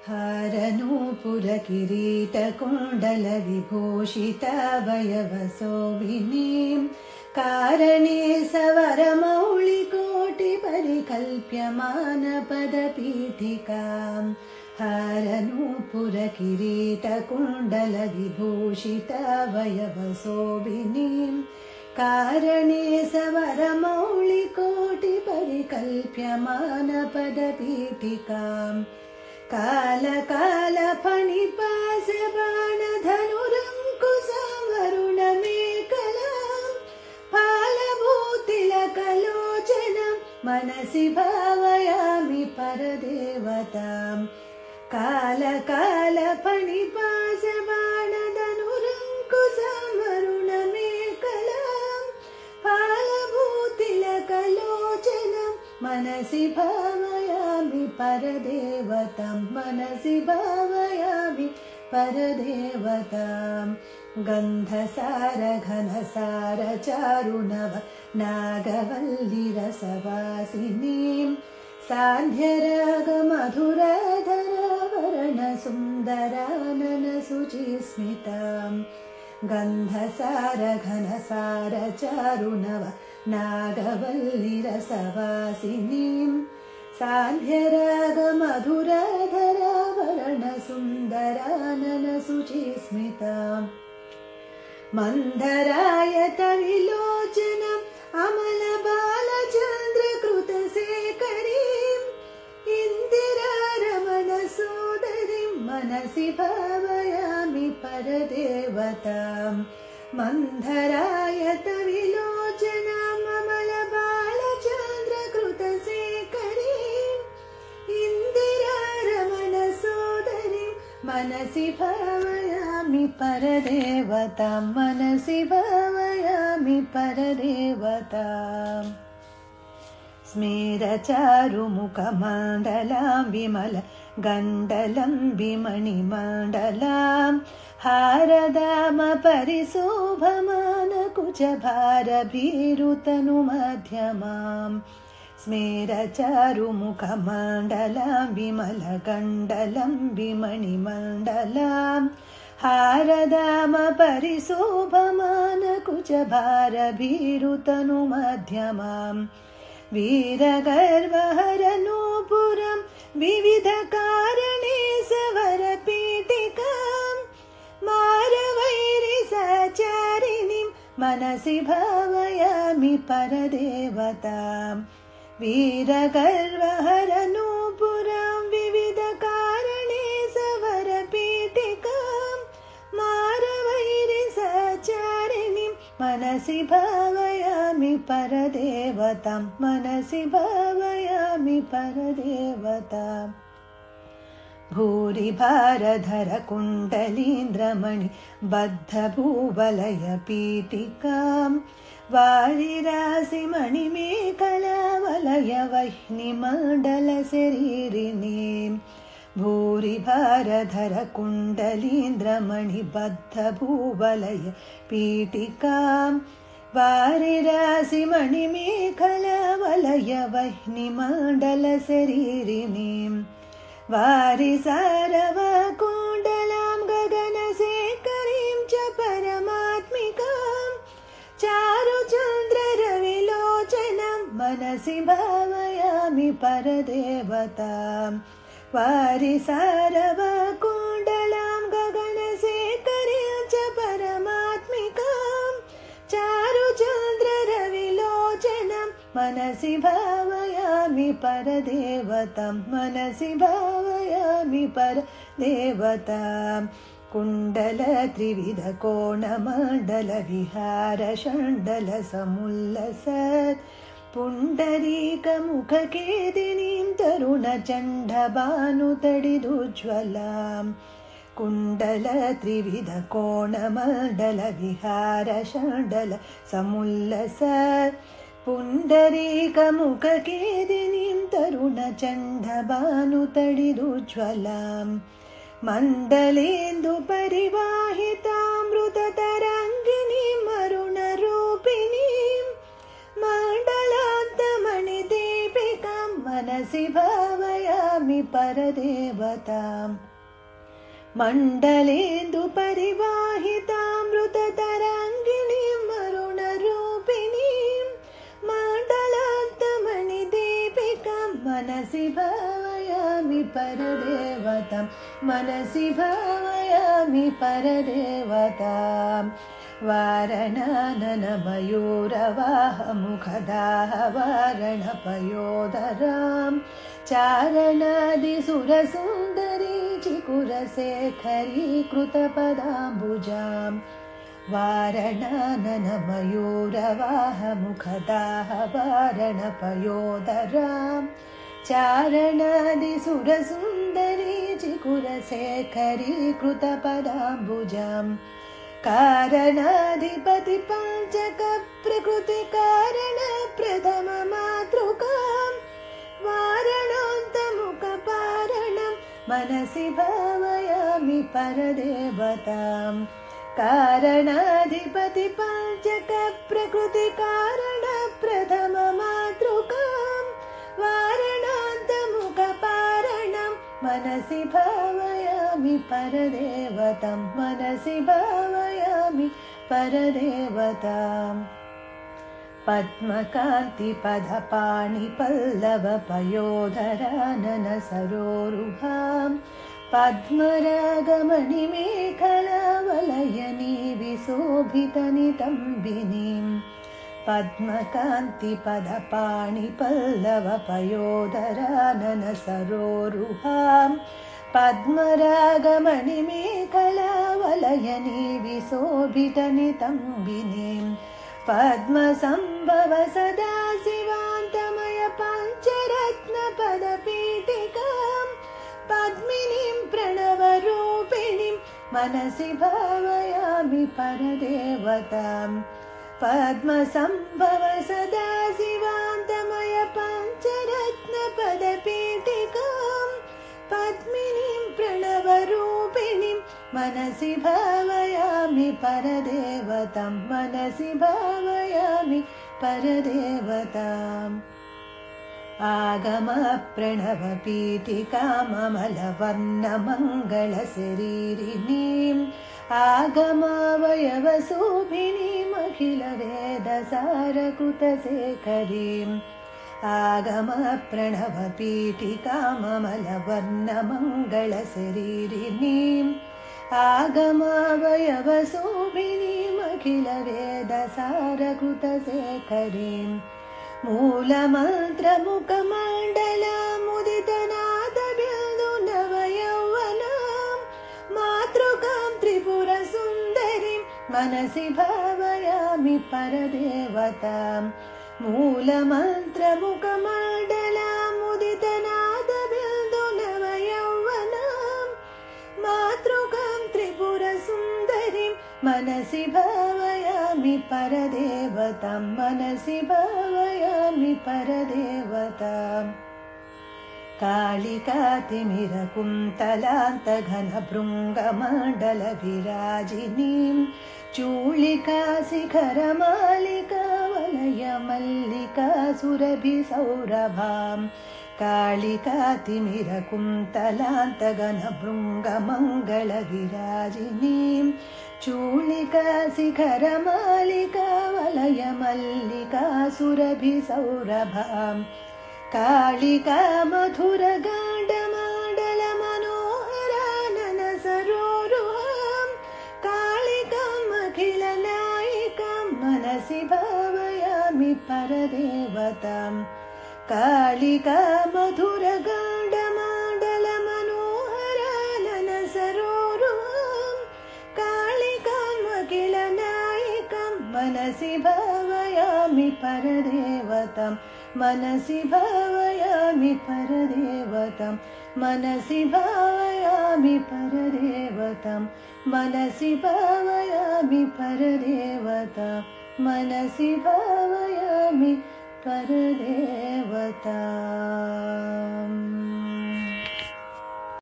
हारनूपुरकिरीटकुण्डलविभूषितावयवसोभिनीं कारणे सवरमौलिकोटिपरिकल्प्यमानपदपीठिकाम् हारनूपुरकिरीटकुण्डलविभूषितावयवसोभिनीं कारणे सवरमौलिकोटिपरिकल्प्यमानपदपीठिकाम् कालकालफणिपाशबाणधनुरङ्कुशवरुणमेखलां फालभूतिलकलोचनं मनसि भावयामि परदेवताम् कालकालफणिपाशबाणधनुरङ्कुशवरुणमेखलां फालभूतिलकलोचनं मनसि भावयामि परदेवतां मनसि भावयामि परदेवतां गन्धसारघनसार चारुनव नागवल्लिरसवासिनीं सान्ध्यरागमधुरधरावरणसुन्दराननशुचिस्मितां गन्धसारघनसार चारुनव नागवल्लिरसवासिनीं सान्ध्यरागमधुरधरावरणसुन्दराननशुचिस्मिताम् मन्धरायतविलोचनम् अमलबालचन्द्रकृतशेखरीम् इन्दिरारमणसोदरीं मनसि भावयामि परदेवताम् मन्धरायतविलोचनम् अमलबालचन्द्रकृतशेखरीम् इन्दिरारमणसोदरीं मनसि भावयामि परदेवतां मनसि भावयामि परदेवताम् स्मेरचारुमुखमण्डलां विमल गण्डलं विमणिमण्डलां हारदामपरिशोभमानकुचभारभीरुतनुमध्यमां स्मेरचारुमुखमण्डलां विमलगण्डलं विमणिमण्डलां हारदामपरिशोभमानकुचभारभीरुतनुमध्यमां वीरगर्वहरनूपुरं विविधकारणे सवरपीठिकां मारवैरिसचारिणीं मनसि भावयामि परदेवताम् वीरगर्वहरनूपुरं विविधकारणे सवरपीठिकां मारवैरिसचारिणीं मनसि भावयामि परदेवतां मनसि भावयामि परदेवताम् भूरिभारधरकुण्डलीन्द्रमणि बद्धभूवलयपीठिकां वारिरासिमणिमेखलावलयवह्निमण्डलशरीरिणीं भूरिभारधरकुण्डलीन्द्रमणि बद्धभूवलयपीठिकां वारिरासिमणिमेखलावलयवह्निमण्डलशरीरिणीं वारिसारवकुण्डलां गगनशेखरीं च परमात्मिकां चारुचन्द्ररविलोचनं मनसि भावयामि परदेवतां वारिसारवकुण्डलां गगनशेखरीं च परमात्मिकां चारुचन्द्ररविलोचनं मनसि भावयामि परदेवतां मनसि भावयामि परदेवतां कुण्डलत्रिविधकोणमण्डलविहारषण्डलसमुल्लसत् पुण्डरीकमुखकेदिनीं तरुणचण्डभानुतडिदुज्ज्वलां कुण्डलत्रिविधकोणमण्डलविहारषण्डलसमुल्लसत् पुण्डरीकमुखकेदिनीं तरुणचण्डभानुतडिदुज्ज्वलां मण्डलेन्दुपरिवाहितामृततरङ्गिनीं अरुणरूपिणीं मण्डलान्तमणिदीपिकां मनसि भावयामि परदेवताम् मण्डलेन्दु परिवाहितामृततरङ्गिणीम् अरुणरूपिणीम् माण्डलान्तमणिदीपिकां मनसि भावयामि परदेवतां मनसि भावयामि परदेवताम् वारणनमयूरवाहमुखदाहवारणपयोधरां चारणादिसुरसुन्दरी चिकुरशेखरी कृतपदाम्बुजां वारणनमयूरवाहमुखदाहवारणपयोधरां चारणादिसुरसुन्दरी चिकुरशेखरी कृतपदाम्बुजां कारणाधिपति पाञ्चक प्रकृति कारण प्रथम मातृकां वारणान्तमुखपारणं मनसि भावयामि परदेवतां कारणाधिपति पाञ्चक प्रकृति कारण प्रथम मातृकां वारणान्तमुखपारणं मनसि भावयामि परदेवतां मनसि भावयामि परदेवताम् पद्मकान्तिपदपाणिपल्लवपयोधरानन सरोरुहां पद्मरागमणिमेखलावलयनी विशोभितनितम्बिनीं पद्मकान्तिपदपाणिपल्लवपयोधरानन सरोरुहां पद्मरागमणिमेखलावलयनी विशोभितनितम्बिनीं पद्मसम्भव सदा शिवान्तमय पञ्चरत्नपदपीठिकां पद्मिनीं प्रणवरूपिणीं मनसि भावयामि परदेवतां पद्मसम्भव सदा शिवान्तमय पञ्चरत्नपदपीठिकां पद्मिनीं प्रणवरूपिणीं मनसि भावयामि परदेवतां मनसि भावयामि परदेवताम् आगमप्रणवपीठिकाममलवर्णमङ्गलशरीरिणीम् आगमावयवशोभिनीमखिलवेदसारकृतशेखरीम् आगमप्रणवपीठिकाममलवर्णमङ्गलशरीरिणीम् आगमावयवशोभिनीमखिलवेदसारकृतशेखरीम् मूलमन्त्रमुखमण्डलामुदितनादबिन्दुनवयौवनां मातृकां त्रिपुरसुन्दरीं मनसि भावयामि परदेवतां मूलमन्त्रमुखमण्डलामुदितनादबिन्दुनवयौवनां मातृकां त्रिपुरसुन्दरीं मनसि भावयामि परदेवतां मनसि भावयामि परदेवताम् कालिकातिमिरकुन्तलान्तघनभृङ्गमण्डलविराजिनीं चूलिकाशिखरमालिकावलयमल्लिकासुरभिसौरभां कालिकातिमिरकुन्तलान्तघनभृङ्गमङ्गलविराजिनीं चूलिकाशिखरमालिकावलयमल्लिकासुरभिसौरभां कालिका मधुरगाण्डमाडलमनोहरानन सरोरुहां कालिकामखिलनायिकां मनसि भावयामि परदेवतां कालिका मधुरगाण्डमाडलमनोहरानन सरोरुहां कालिकामखिलनायिकां मनसि भावयामि परदेवतां मनसि भावयामि परदेवतां मनसि भावयामि परदेवतां मनसि भावयामि परदेवतां मनसि भावयामि परदेवताम्।